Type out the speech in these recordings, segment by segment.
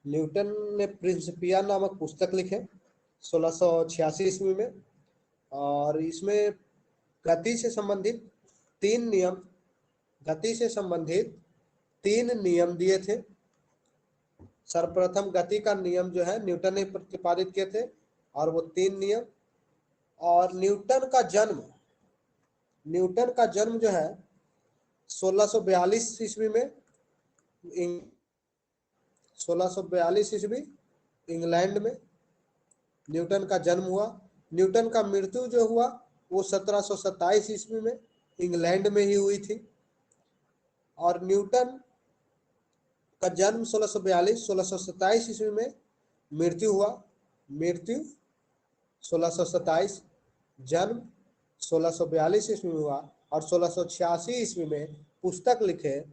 Newton ने Principia नामक पुस्तक लिखे 1686 ईस्वी में, और इसमें गति से संबंधित तीन नियम गति से संबंधित 3 नियम दिए थे। सर्वप्रथम गति का नियम जो है न्यूटन ने प्रतिपादित किए थे, और वो 3 नियम। और न्यूटन का जन्म जो है 1642 ईस्वी में 1642 ईस्वी इंग्लैंड में न्यूटन का जन्म हुआ। न्यूटन का मृत्यु जो हुआ वो 1727 ईस्वी में इंग्लैंड में ही हुई थी। और न्यूटन का जन्म 1642 1627 ईस्वी में, मृत्यु हुआ, मृत्यु 1627, जन्म 1642 ईस्वी में हुआ, और 1686 ईस्वी में पुस्तक लिखे।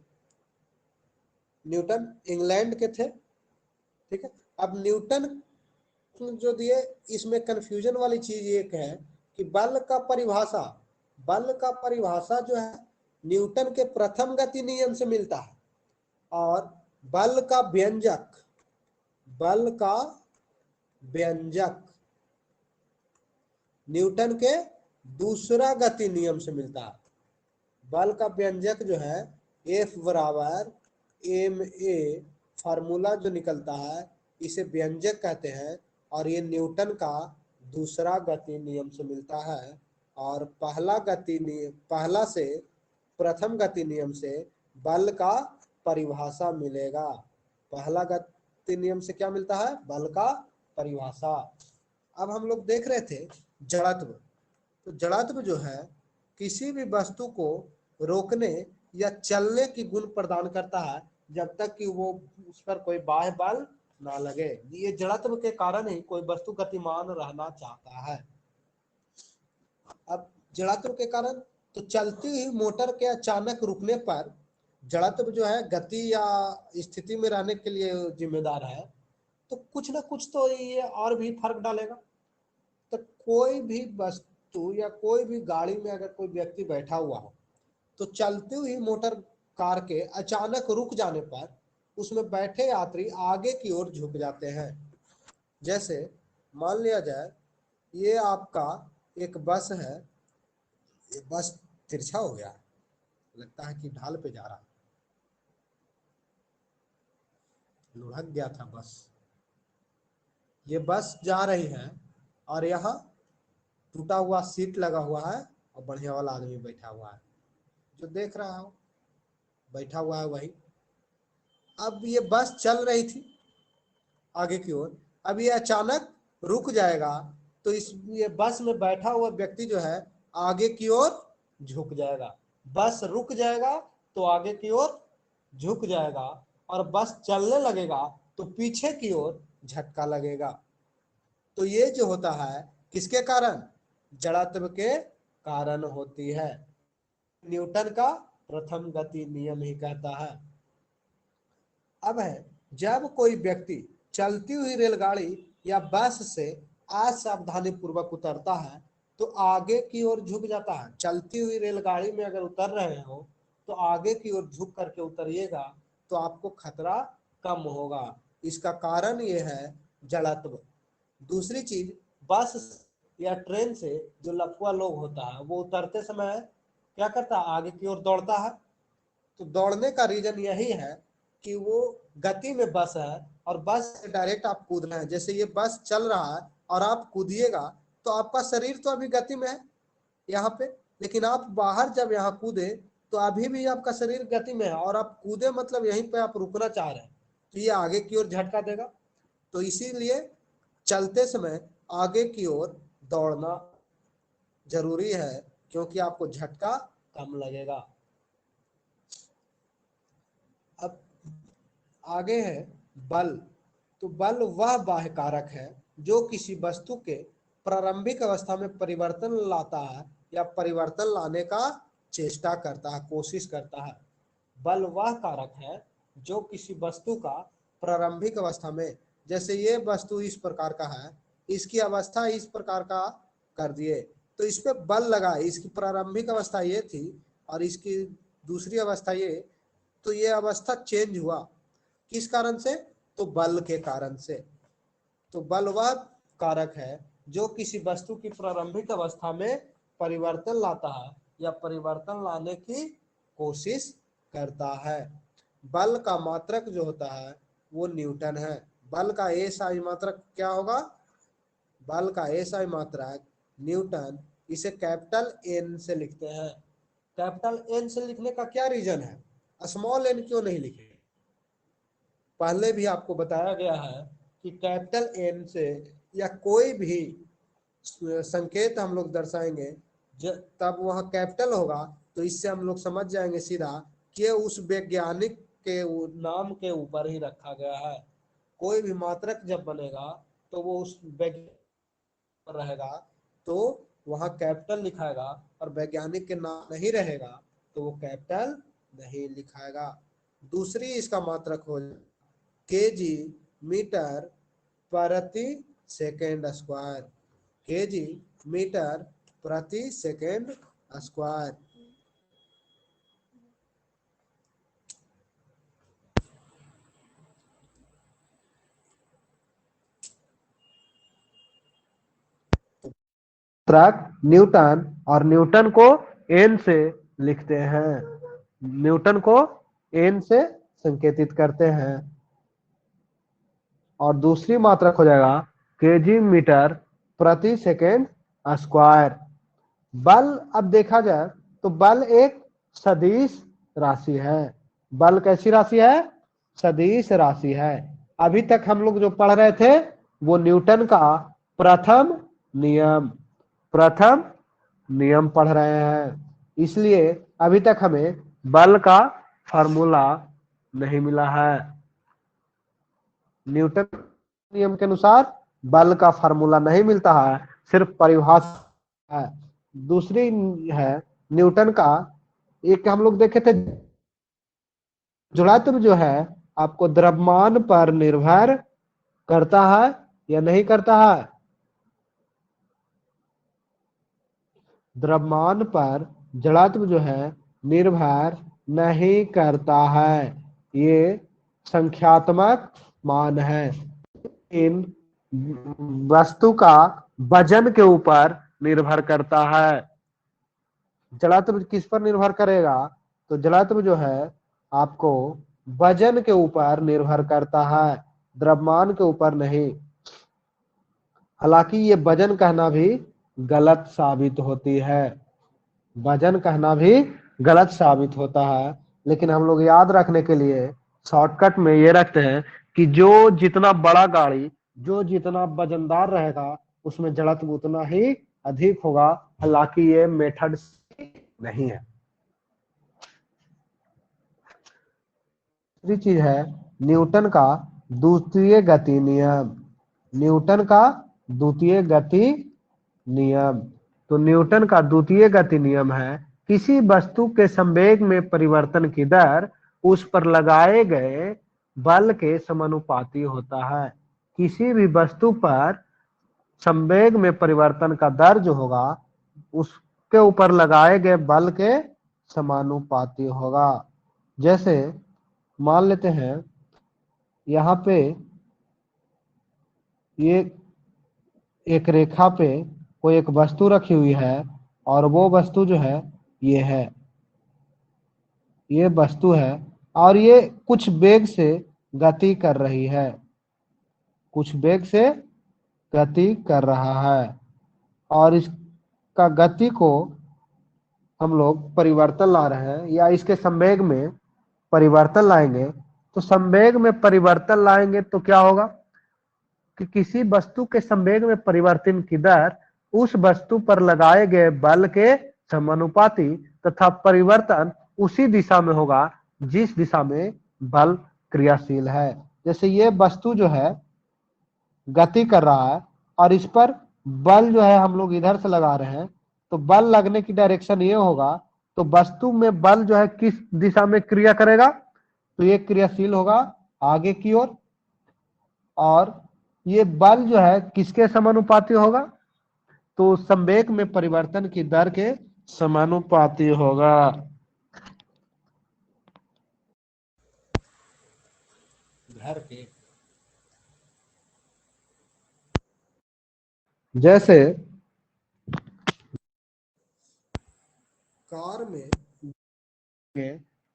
न्यूटन इंग्लैंड के थे, ठीक है। अब न्यूटन जो दिए, इसमें कंफ्यूजन वाली चीज एक है कि बल का परिभाषा जो है न्यूटन के प्रथम गति नियम से मिलता है, और बल का व्यंजक न्यूटन के दूसरा गति नियम से मिलता है। बल का व्यंजक जो है F बराबर ma, फार्मूला जो निकलता है इसे व्यंजक कहते हैं, और ये न्यूटन का दूसरा गति नियम से मिलता है। और पहला से प्रथम गति नियम से बल का परिभाषा मिलेगा। पहला गति नियम से क्या मिलता है? बल का परिभाषा। अब हम लोग देख रहे थे जड़त्व। तो जड़त्व जो है किसी भी वस्तु को रोकने या चलने की गुण प्रदान करता है जब तक कि वो उस पर कोई बाह्य बल ना लगे। ये जड़त्व के कारण ही कोई वस्तु गतिमान रहना चाहता है। अब जड़त्व के कारण तो चलती हुई मोटर के अचानक रुकने पर जड़त्व जो है गति या स्थिति में रहने के लिए जिम्मेदार है, तो कुछ ना कुछ तो ये और भी फर्क डालेगा। तो कोई भी वस्तु या कोई भी गाड़ी में अगर कोई व्यक्ति बैठा हुआ हो तो चलती हुई मोटर कार के अचानक रुक जाने पर उसमें बैठे यात्री आगे की ओर झुक जाते हैं। जैसे मान लिया जाए ये आपका एक बस है, ये बस तिरछा हो गया, लगता है कि ढाल पे जा रहा, लुढ़क गया था बस। ये बस जा रही है और यहाँ टूटा हुआ सीट लगा हुआ है और बढ़िया वाला आदमी बैठा हुआ है, जो देख रहा हो बैठा हुआ है वही। अब ये बस चल रही थी आगे की ओर, अब ये अचानक रुक जाएगा तो ये बस में बैठा हुआ व्यक्ति जो है आगे की ओर झुक जाएगा। बस रुक जाएगा तो आगे की ओर झुक जाएगा, और बस चलने लगेगा तो पीछे की ओर झटका लगेगा। तो ये जो होता है किसके कारण? जड़त्व के कारण होती है। न्यूटन का प्रथम गति नियम ही कहता है। अब है, जब कोई व्यक्ति चलती हुई रेलगाड़ी या बस से असावधानी पूर्वक उतरता है तो आगे की ओर झुक जाता है। चलती हुई रेलगाड़ी में अगर उतर रहे हो तो आगे की ओर झुक करके उतरिएगा तो आपको खतरा कम होगा। इसका कारण ये है जड़त्व। दूसरी चीज, बस या ट्रेन से जो लफुआ लोग होता है वो उतरते समय क्या करता है? आगे की ओर दौड़ता है। तो दौड़ने का रीजन यही है कि वो गति में बस है और बस से डायरेक्ट आप कूद रहे हैं। जैसे ये बस चल रहा है और आप कूदिएगा तो आपका शरीर तो अभी गति में है यहाँ पे, लेकिन आप बाहर जब यहाँ कूदे तो अभी भी आपका शरीर गति में है, और आप कूदे मतलब यहीं पे आप रुकना चाह रहे हैं, तो ये आगे की ओर झटका देगा। तो इसीलिए चलते समय आगे की ओर दौड़ना जरूरी है, क्योंकि आपको झटका कम लगेगा। अब आगे है बल। तो बल वह बाह्य कारक है जो किसी वस्तु के प्रारंभिक अवस्था में परिवर्तन लाता है या परिवर्तन लाने का चेष्टा करता है, कोशिश करता है। बल वह कारक है जो किसी वस्तु का प्रारंभिक अवस्था में, जैसे ये वस्तु इस प्रकार का है, इसकी अवस्था इस प्रकार का कर दिए तो इस पे बल लगा। इसकी प्रारंभिक अवस्था ये थी और इसकी दूसरी अवस्था ये, तो ये अवस्था चेंज हुआ। किस कारण से? तो बल के कारण से। तो बल वह कारक है जो किसी वस्तु की प्रारंभिक अवस्था में परिवर्तन लाता है या परिवर्तन लाने की कोशिश करता है। बल का मात्रक जो होता है वो न्यूटन है। बल का एसआई मात्रक क्या होगा? बल का एसआई मात्रक न्यूटन। इसे कैपिटल एन से लिखते हैं। कैपिटल एन से लिखने का क्या रीजन है? स्मॉल एन क्यों नहीं लिखे? पहले भी आपको बताया गया है कि कैपिटल एन से या कोई भी संकेत हम लोग दर्शाएंगे तब वह कैपिटल होगा, तो इससे हम लोग समझ जाएंगे सीधा कि उस वैज्ञानिक के नाम के ऊपर ही रखा गया है। कोई भी मात्रक जब बनेगा तो वो उस वैज्ञानिक पर रहेगा तो वहां कैपिटल लिखाएगा, और वैज्ञानिक के नाम नहीं रहेगा तो वो कैपिटल नहीं लिखाएगा। दूसरी इसका मात्रक हो केजी मीटर प्रति सेकेंड स्क्वायर। केजी मीटर प्रति सेकेंड स्क्वायर। न्यूटन, और न्यूटन को एन से लिखते हैं। न्यूटन को एन से संकेतित करते हैं। और दूसरी मात्रक हो जाएगा केजी मीटर प्रति सेकेंड स्क्वायर। बल अब देखा जाए तो बल एक सदिश राशि है। बल कैसी राशि है? सदिश राशि है। अभी तक हम लोग जो पढ़ रहे थे वो न्यूटन का प्रथम नियम पढ़ रहे हैं, इसलिए अभी तक हमें बल का फॉर्मूला नहीं मिला है। न्यूटन नियम के अनुसार बल का फार्मूला नहीं मिलता है, सिर्फ परिभाषा है। दूसरी है न्यूटन का, एक हम लोग देखे थे जुड़ात्व जो है आपको द्रव्यमान पर निर्भर करता है या नहीं करता है? द्रव्यमान पर जड़त्व जो है निर्भर नहीं करता है, ये संख्यात्मक मान है। इन वस्तु का वजन के ऊपर निर्भर करता है। जड़त्व किस पर निर्भर करेगा? तो जड़त्व जो है आपको वजन के ऊपर निर्भर करता है, द्रव्यमान के ऊपर नहीं। हालांकि ये वजन कहना भी गलत साबित होती है, वजन कहना भी गलत साबित होता है, लेकिन हम लोग याद रखने के लिए शॉर्टकट में ये रखते हैं कि जो जितना बड़ा गाड़ी जो जितना वजनदार रहेगा उसमें जड़त्व उतना ही अधिक होगा। हालांकि ये मेथड नहीं है। दूसरी चीज है न्यूटन का द्वितीय गति नियम। न्यूटन का द्वितीय गति नियम। तो न्यूटन का द्वितीय गति नियम है किसी वस्तु के संवेग में परिवर्तन की दर उस पर लगाए गए बल के समानुपाती होता है। किसी भी वस्तु पर संवेग में परिवर्तन का दर जो होगा उसके ऊपर लगाए गए बल के समानुपाती होगा। जैसे मान लेते हैं यहाँ पे ये एक रेखा पे कोई एक वस्तु रखी हुई है, और वो वस्तु जो है ये है, ये वस्तु है, और ये कुछ वेग से गति कर रही है, कुछ वेग से गति कर रहा है। और इसका गति को हम लोग परिवर्तन ला रहे हैं या इसके संवेग में परिवर्तन लाएंगे। तो संवेग में परिवर्तन लाएंगे तो क्या होगा कि किसी वस्तु के संवेग में परिवर्तन की दर उस वस्तु पर लगाए गए बल के समानुपाती तथा परिवर्तन उसी दिशा में होगा जिस दिशा में बल क्रियाशील है। जैसे ये वस्तु जो है गति कर रहा है और इस पर बल जो है हम लोग इधर से लगा रहे हैं, तो बल लगने की डायरेक्शन ये होगा, तो वस्तु में बल जो है किस दिशा में क्रिया करेगा? तो ये क्रियाशील होगा आगे की ओर, और ये बल जो है किसके समानुपाती होगा? तो संवेग में परिवर्तन की दर के समानुपाती होगा। घर के जैसे कार में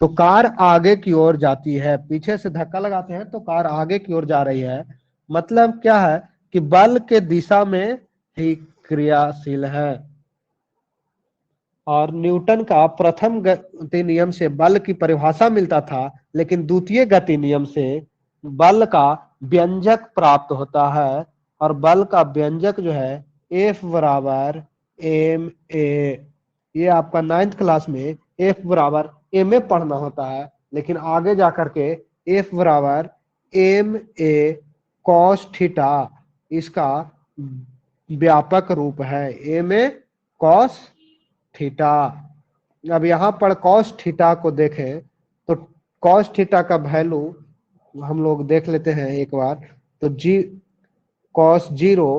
तो कार आगे की ओर जाती है, पीछे से धक्का लगाते हैं तो कार आगे की ओर जा रही है। मतलब क्या है कि बल के दिशा में ही क्रियाशील है। और न्यूटन का प्रथम गति नियम से बल की परिभाषा मिलता था, लेकिन द्वितीय गति नियम से बल का व्यंजक प्राप्त होता है। और बल का व्यंजक जो है F बराबर एम ए। ये आपका 9th क्लास में F बराबर एम ए पढ़ना होता है, लेकिन आगे जाकर के F बराबर एम ए कॉस थीटा इसका व्यापक रूप है, एम ए कॉस थीटा। अब यहां पर कॉस थीटा को देखें तो कॉस थीटा का वैल्यू हम लोग देख लेते हैं एक बार। तो जी cos zero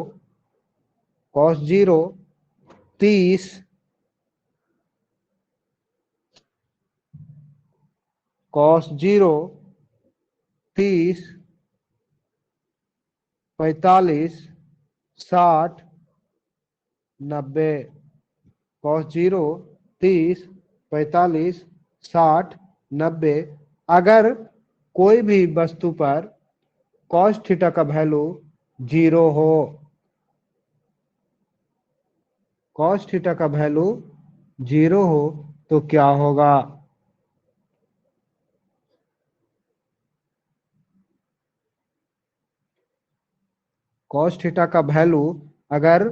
30, cos zero 30, 45, 60, 90। Cos zero 30, 45, 60, 90। अगर कोई भी वस्तु पर कॉस थीटा का वैल्यू जीरो हो, कॉस थीटा का वैल्यू जीरो हो तो क्या होगा? कॉस थीटा का वैल्यू अगर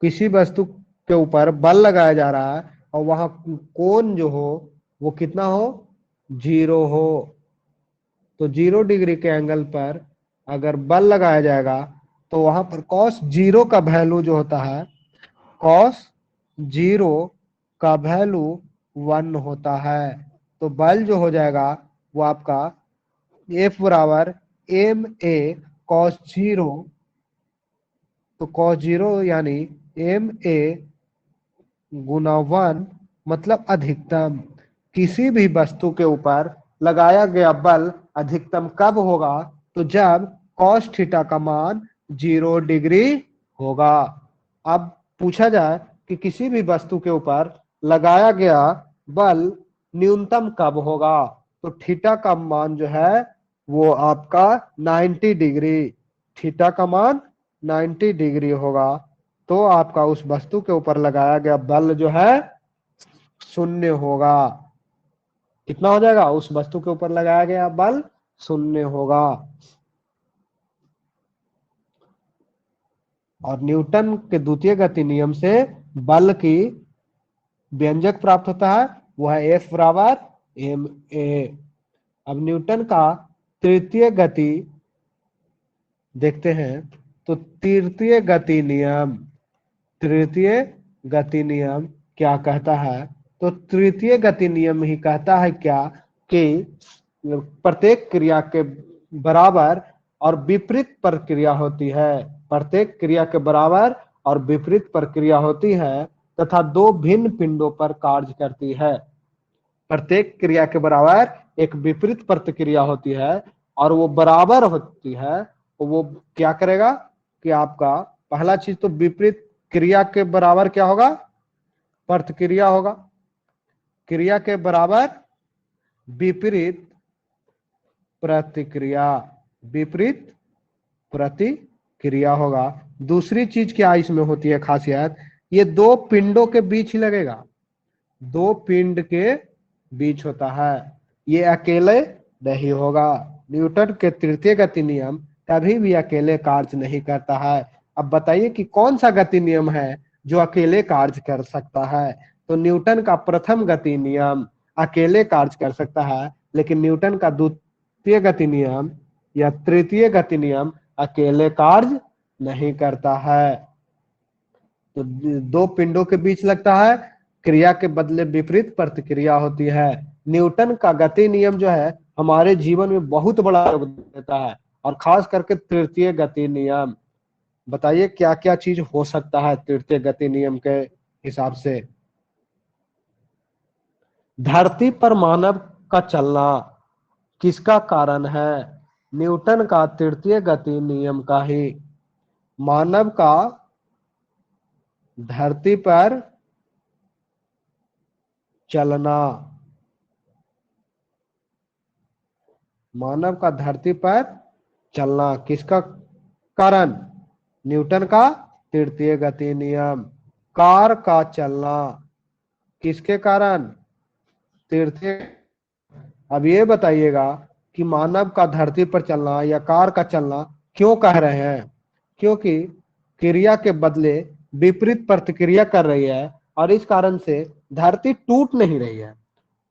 किसी वस्तु के ऊपर बल लगाया जा रहा है और वहां कोण जो हो वो कितना हो, जीरो हो, तो 0 डिग्री के एंगल पर अगर बल लगाया जाएगा तो वहां पर कॉस जीरो का वैल्यू जो होता है, कॉस जीरो का वैल्यू 1 होता है। तो बल जो हो जाएगा वो आपका F बराबर एम ए कॉस जीरो। तो कॉस जीरो यानी एम ए गुना 1, मतलब अधिकतम। किसी भी वस्तु के ऊपर लगाया गया बल अधिकतम कब होगा? तो जब कॉस थीटा का मान 0 डिग्री होगा। अब पूछा जाए कि किसी भी वस्तु के ऊपर लगाया गया बल न्यूनतम कब होगा? तो थीटा का मान जो है वो आपका 90 डिग्री, थीटा का मान 90 डिग्री होगा। तो आपका उस वस्तु के ऊपर लगाया गया बल जो है शून्य होगा। कितना हो जाएगा? उस वस्तु के ऊपर लगाया गया बल शून्य होगा। और न्यूटन के द्वितीय गति नियम से बल की व्यंजक प्राप्त होता है, वो है एफ बराबर एम ए। अब न्यूटन का तृतीय गति देखते हैं। तो तृतीय गति नियम क्या कहता है? तो तृतीय गति नियम ही कहता है क्या कि प्रत्येक क्रिया के बराबर और विपरीत प्रक्रिया होती है, प्रत्येक क्रिया के बराबर और विपरीत प्रक्रिया होती है तथा दो भिन्न पिंडों पर कार्य करती है। प्रत्येक क्रिया के बराबर एक विपरीत प्रतिक्रिया होती है और वो बराबर होती है, तो वो क्या करेगा कि आपका पहला चीज तो विपरीत क्रिया के बराबर क्या होगा? प्रतिक्रिया होगा। क्रिया के बराबर विपरीत प्रतिक्रिया, विपरीत प्रतिक्रिया होगा। दूसरी चीज क्या इसमें होती है खासियत? ये दो पिंडों के बीच ही लगेगा, दो पिंड के बीच होता है, ये अकेले नहीं होगा। न्यूटन के तृतीय गति नियम कभी भी अकेले कार्य नहीं करता है। अब बताइए कि कौन सा गति नियम है जो अकेले कार्य कर सकता है? तो न्यूटन का प्रथम गति नियम अकेले कार्य कर सकता है, लेकिन न्यूटन का द्वितीय गति नियम या तृतीय गति नियम अकेले कार्य नहीं करता है। तो दो पिंडों के बीच लगता है, क्रिया के बदले विपरीत प्रतिक्रिया होती है। न्यूटन का गति नियम जो है हमारे जीवन में बहुत बड़ा योगदान देता है, और खास करके तृतीय गति नियम। बताइए क्या क्या चीज हो सकता है तृतीय गति नियम के हिसाब से? धरती पर मानव का चलना किसका कारण है? न्यूटन का तृतीय गति नियम का ही। मानव का धरती पर चलना, मानव का धरती पर चलना किसका कारण? न्यूटन का तृतीय गति नियम। कार का चलना किसके कारण? तृतीय। अब ये बताइएगा कि मानव का धरती पर चलना या कार का चलना क्यों कह रहे हैं? क्योंकि क्रिया के बदले विपरीत प्रतिक्रिया कर रही है और इस कारण से धरती टूट नहीं रही है।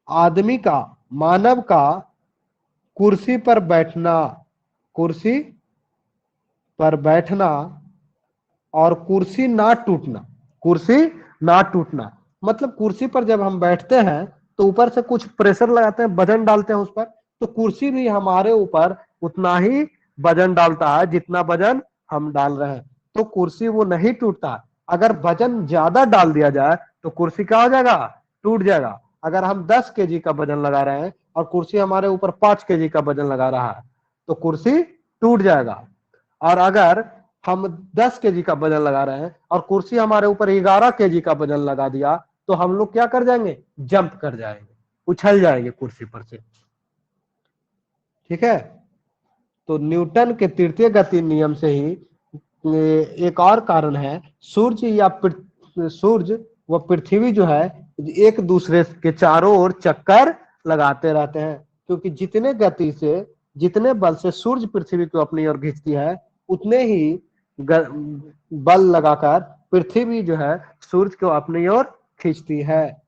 आदमी का, मानव का कुर्सी पर बैठना, कुर्सी पर बैठना और कुर्सी ना टूटना, कुर्सी ना टूटना मतलब कुर्सी पर जब हम बैठते हैं तो ऊपर से कुछ प्रेशर लगाते हैं, वजन डालते हैं उस पर, तो कुर्सी भी हमारे ऊपर उतना ही वजन डालता है जितना वजन हम डाल रहे हैं, तो कुर्सी वो नहीं टूटता। अगर वजन ज्यादा डाल दिया जाए तो कुर्सी क्या हो जाएगा? टूट जाएगा। अगर हम 10 kg का वजन लगा रहे हैं और कुर्सी हमारे ऊपर 5 kg का वजन लगा रहा है तो कुर्सी टूट जाएगा। और अगर हम 10 kg का वजन लगा रहे हैं और कुर्सी हमारे ऊपर 11 kg का वजन लगा दिया तो हम लोग क्या कर जाएंगे? जंप कर जाएंगे, उछल जाएंगे कुर्सी पर से। ठीक है, तो न्यूटन के तृतीय गति नियम से ही एक और कारण है, सूर्य व पृथ्वी जो है एक दूसरे के चारों ओर चक्कर लगाते रहते हैं, क्योंकि जितने गति से, जितने बल से सूर्य पृथ्वी को अपनी ओर खींचती है उतने ही बल लगाकर पृथ्वी जो है सूर्य को अपनी ओर खींचती है।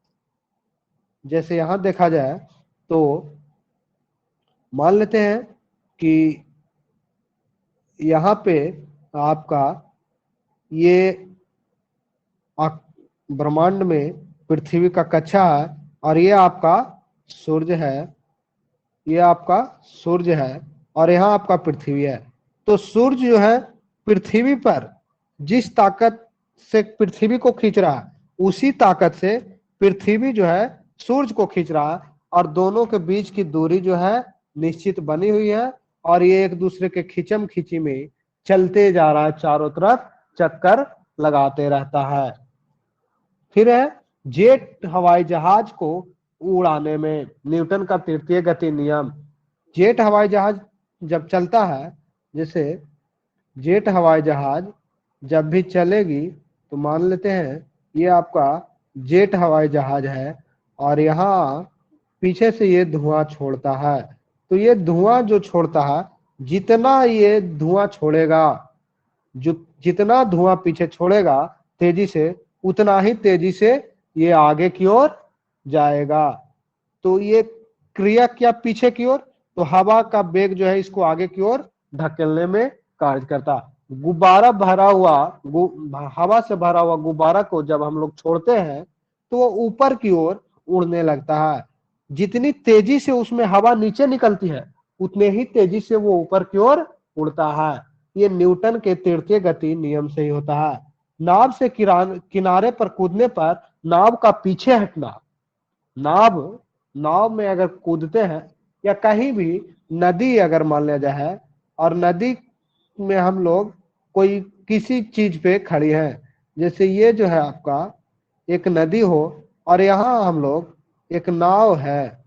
जैसे यहां देखा जाए तो मान लेते हैं कि यहाँ पे आपका ये ब्रह्मांड में पृथ्वी का कक्षा है और ये आपका सूर्य है, ये आपका सूर्य है और यहाँ आपका पृथ्वी है। तो सूर्य जो है पृथ्वी पर जिस ताकत से पृथ्वी को खींच रहा है उसी ताकत से पृथ्वी जो है सूर्य को खींच रहा है और दोनों के बीच की दूरी जो है निश्चित बनी हुई है और ये एक दूसरे के खींचम खींची में चलते जा रहा है, चारों तरफ चक्कर लगाते रहता है। फिर है जेट हवाई जहाज को उड़ाने में न्यूटन का तृतीय गति नियम। जेट हवाई जहाज जब चलता है, जैसे जेट हवाई जहाज जब भी चलेगी तो मान लेते हैं ये आपका जेट हवाई जहाज है और यहाँ पीछे से ये धुआं छोड़ता है, तो ये धुआं जो छोड़ता है, जितना ये धुआं छोड़ेगा, जो जितना धुआं पीछे छोड़ेगा तेजी से, उतना ही तेजी से ये आगे की ओर जाएगा। तो ये क्रिया क्या पीछे की ओर, तो हवा का वेग जो है इसको आगे की ओर धकेलने में कार्य करता। गुब्बारा भरा हुआ, हवा से भरा हुआ गुब्बारा को जब हम लोग छोड़ते हैं तो वो ऊपर की ओर उड़ने लगता है। जितनी तेजी से उसमें हवा नीचे निकलती है उतने ही तेजी से वो ऊपर की ओर उड़ता है। ये न्यूटन के तृतीय गति नियम से ही होता है। नाव से किनारे पर कूदने पर नाव का पीछे हटना, नाव में अगर कूदते हैं या कहीं भी नदी अगर मान लिया जाए और नदी में हम लोग कोई किसी चीज पे खड़ी है, जैसे ये जो है आपका एक नदी हो और यहाँ हम लोग एक नाव है,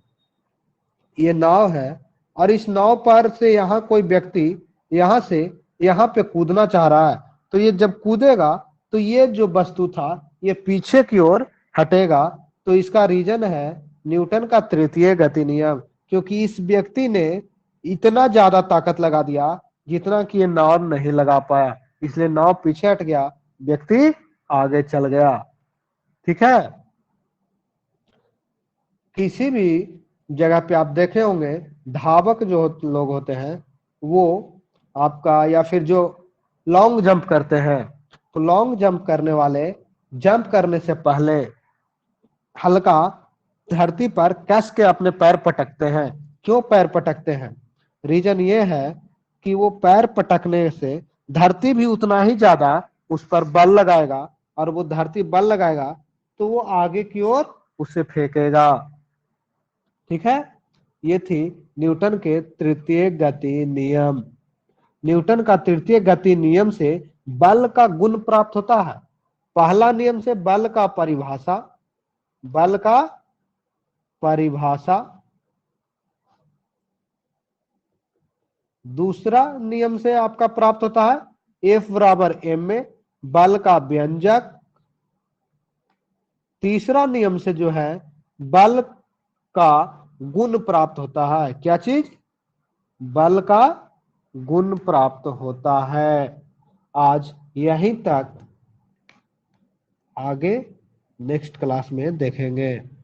ये नाव है और इस नाव पर से यहाँ कोई व्यक्ति यहाँ से यहाँ पे कूदना चाह रहा है, तो ये जब कूदेगा तो ये जो वस्तु था ये पीछे की ओर हटेगा। तो इसका रीजन है न्यूटन का तृतीय गति नियम, क्योंकि इस व्यक्ति ने इतना ज्यादा ताकत लगा दिया जितना कि ये नाव नहीं लगा पाया, इसलिए नाव पीछे हट गया, व्यक्ति आगे चल गया। ठीक है, किसी भी जगह पे आप देखे होंगे धावक जो लोग होते हैं वो आपका, या फिर जो लॉन्ग जंप करते हैं, तो लॉन्ग जंप करने वाले जंप करने से पहले हल्का धरती पर कस के अपने पैर पटकते हैं। क्यों पैर पटकते हैं? रीजन ये है कि वो पैर पटकने से धरती भी उतना ही ज्यादा उस पर बल लगाएगा और वो धरती बल लगाएगा तो वो आगे की ओर उसे फेंकेगा। ठीक है, ये थी न्यूटन के तृतीय गति नियम। न्यूटन का तृतीय गति नियम से बल का गुण प्राप्त होता है। पहला नियम से बल का परिभाषा, बल का परिभाषा। दूसरा नियम से आपका प्राप्त होता है F बराबर m में बल का व्यंजक। तीसरा नियम से जो है बल का गुण प्राप्त होता है। क्या चीज? बल का गुण प्राप्त होता है। आज यहीं तक, आगे नेक्स्ट क्लास में देखेंगे।